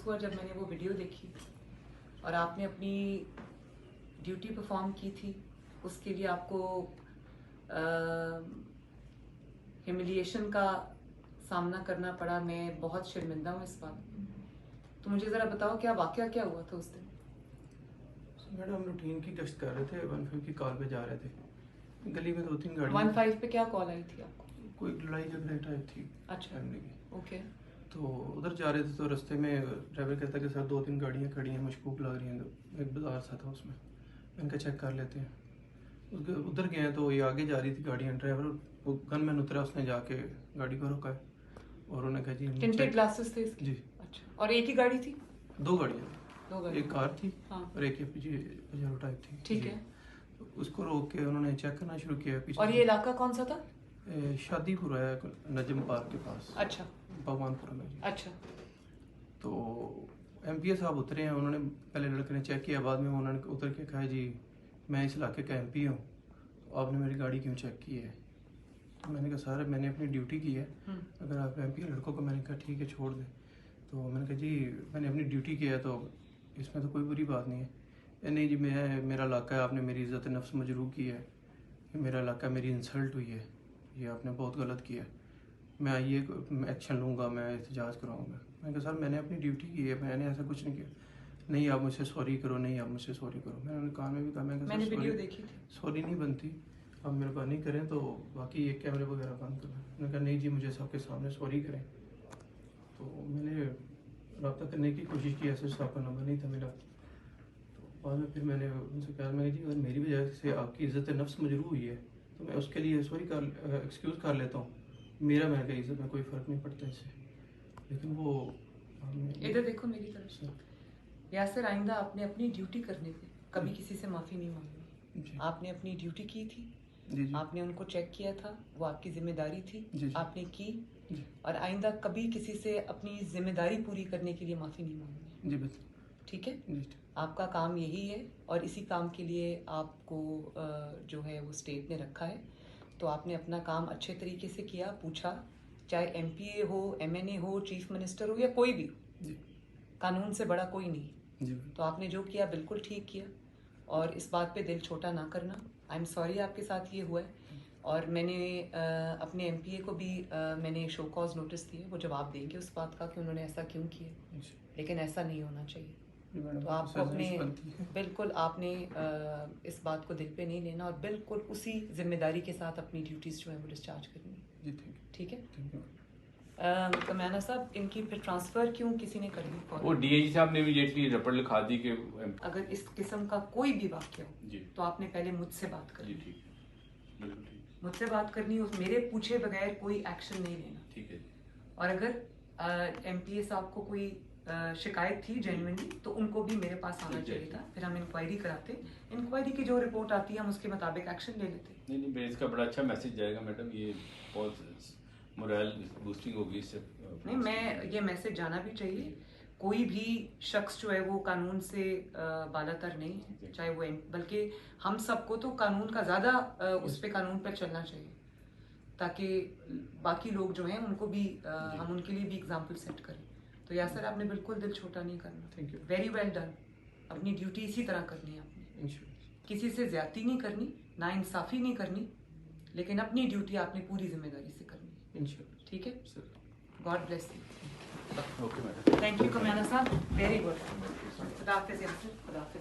अफसोस हुआ जब मैंने वो वीडियो देखी और आपने अपनी ड्यूटी परफॉर्म की थी। उसके लिए आपको ह्यूमिलिएशन का सामना करना पड़ा। मैं बहुत शर्मिंदा हूँ इस बात। तो मुझे ज़रा बताओ क्या वाकया क्या हुआ था उस दिन? मैडम हम रूटीन की गश्त कर रहे थे, 15 की कॉल पे जा रहे थे। गली में 2-3 गाड़ियाँ 15 पे क्या कॉल आई थी आपको? कोई लड़ाई झगड़े टाइप थी। अच्छा, फैमिली की। ओके। तो उधर जा रहे थे तो रास्ते में ड्राइवर कहता कि सर 2-3 गाड़ियाँ खड़ी हैं, मशकूक लग रही हैं। एक बाजार सा था उसमें, मैंने कहा चेक कर लेते हैं। उधर गए तो ये आगे जा रही थी गाड़ियाँ। ड्राइवर वो गनमैन उतरा, उसने जाके गाड़ी को रोका है और उन्होंने कहा जी टिंटेड ग्लासेस थे इसके? जी। अच्छा, और एक ही गाड़ी थी? 2 गाड़ियाँ, दो गाड़ी, एक कार थी। हाँ। और एक पजेरो टाइप थी। ठीक है। तो उसको रोक के उन्होंने चेक करना शुरू किया पीछे। और ये इलाका कौन सा था? शादीपुर है, नजम पार्क के पास। अच्छा, भगवानपुरा में जी। अच्छा। तो एमपीए साहब उतरे हैं, उन्होंने पहले लड़के ने चेक किया, बाद में उन्होंने उतर के कहा जी मैं इस इलाके का एमपी हूँ, तो आपने मेरी गाड़ी क्यों चेक की है? तो मैंने कहा सर मैंने अपनी ड्यूटी की है, अगर आप एमपी लड़कों को, मैंने कहा ठीक है छोड़ दें। तो मैंने कहा जी मैंने अपनी ड्यूटी की है तो इसमें तो कोई बुरी बात नहीं है। नहीं जी मेरा इलाका है, आपने मेरी इज़्ज़त नफ्स मजरूह की है, ये मेरा इलाका, मेरी इंसल्ट हुई है, ये आपने बहुत गलत किया है, मैं ये एक्शन लूँगा, मैं एहतजाज कराऊँगा। मैंने कहा सर मैंने अपनी ड्यूटी की है, मैंने ऐसा कुछ नहीं किया। नहीं आप मुझसे सॉरी करो, नहीं आप मुझसे सॉरी करो। मैंने उन्हें कान में भी कहा, मैंने वीडियो देखी थी। सॉरी नहीं बनती, आप मेहरबानी करें तो बाकी ये कैमरे वगैरह बंद करें। मैंने कहा नहीं जी मुझे सबके सामने सॉरी करें। तो मैंने रब्ता करने की कोशिश की, ऐसे साहब का नंबर नहीं था मेरा। तो बाद में फिर मैंने उनसे कहा, मैंने जी अगर मेरी वजह से आपकी इज़्ज़त नफ्स मजरूह हुई है तो मैं उसके लिए सॉरी कर एक्सक्यूज़ कर लेता हूँ, मेरा मैंने कहा इज़्ज़त में कोई फ़र्क नहीं पड़ता इससे। लेकिन वो इधर देखो मेरी तरफ से। यासिर, आइंदा आपने अपनी ड्यूटी करने पे कभी किसी से माफ़ी नहीं मांगनी। आपने अपनी ड्यूटी की थी जी जी। आपने उनको चेक किया था, वो आपकी जिम्मेदारी थी जी। आपने की जी। और आइंदा कभी किसी से अपनी जिम्मेदारी पूरी करने के लिए माफ़ी नहीं मांगनी। जी बिल्कुल। ठीक है जी। आपका काम यही है और इसी काम के लिए आपको जो है वो स्टेट ने रखा है। तो आपने अपना काम अच्छे तरीके से किया, पूछा, चाहे एमपीए हो, एमएनए हो, चीफ मिनिस्टर हो या कोई भी हो, जी। कानून से बड़ा कोई नहीं। जी। तो आपने जो किया बिल्कुल ठीक किया और इस बात पे दिल छोटा ना करना। आई एम सॉरी आपके साथ ये हुआ है। और मैंने अपने एमपीए को भी मैंने शो कॉज नोटिस दिए, वो जवाब देंगे उस बात का कि उन्होंने ऐसा क्यों किया, लेकिन ऐसा नहीं होना चाहिए। तो आपको अपने बिल्कुल आपने इस बात को दिल पे नहीं लेना और बिल्कुल उसी जिम्मेदारी के साथ अपनी ड्यूटीज़ जो है वो डिस्चार्ज करनी है। ठीक है। कमाना साहब, इनकी फिर ट्रांसफ़र क्यों किसी ने कर दी? वो डीआईजी साहब ने इमीडिएटली रिपोर्ट लिखा दी कि अगर इस किस्म का कोई भी वाक्य हो जी तो आपने पहले मुझसे बात करनी। जी ठीक है, बिल्कुल ठीक, मुझसे बात करनी, उस मेरे पूछे बगैर कोई एक्शन नहीं लेना। ठीक है। और अगर एमपीए साहब को कोई शिकायत थी जेन्युइनली तो उनको भी मेरे पास आना चाहिए था, फिर हम इंक्वायरी कराते। इंक्वायरी की जो रिपोर्ट आती है हम उसके मुताबिक एक्शन ले लेते। नहीं नहीं, इसका बड़ा अच्छा मैसेज जाएगा मैडम, ये बहुत मोरल बूस्टिंग होगी इससे। नहीं, मैं ये मैसेज जाना भी चाहिए। कोई भी शख्स जो है वो कानून से बालातर नहीं है, चाहे वो बल्कि हम सबको तो कानून का ज़्यादा उस पर कानून पर चलना चाहिए ताकि बाकी लोग जो हैं उनको भी हम उनके लिए भी एग्जाम्पल सेट करें। तो यासर, आपने बिल्कुल दिल छोटा नहीं करना। Thank you. Very well done. अपनी ड्यूटी इसी तरह करनी है आपने, किसी से ज्यादती नहीं करनी, ना इंसाफी नहीं करनी, लेकिन अपनी ड्यूटी आपने पूरी जिम्मेदारी से करनी है। ठीक है। God bless you. Okay madam, thank you कमाना साहब, वेरी गुड। खुदा हाफिज़ यासिर, खुदा हाफिज़।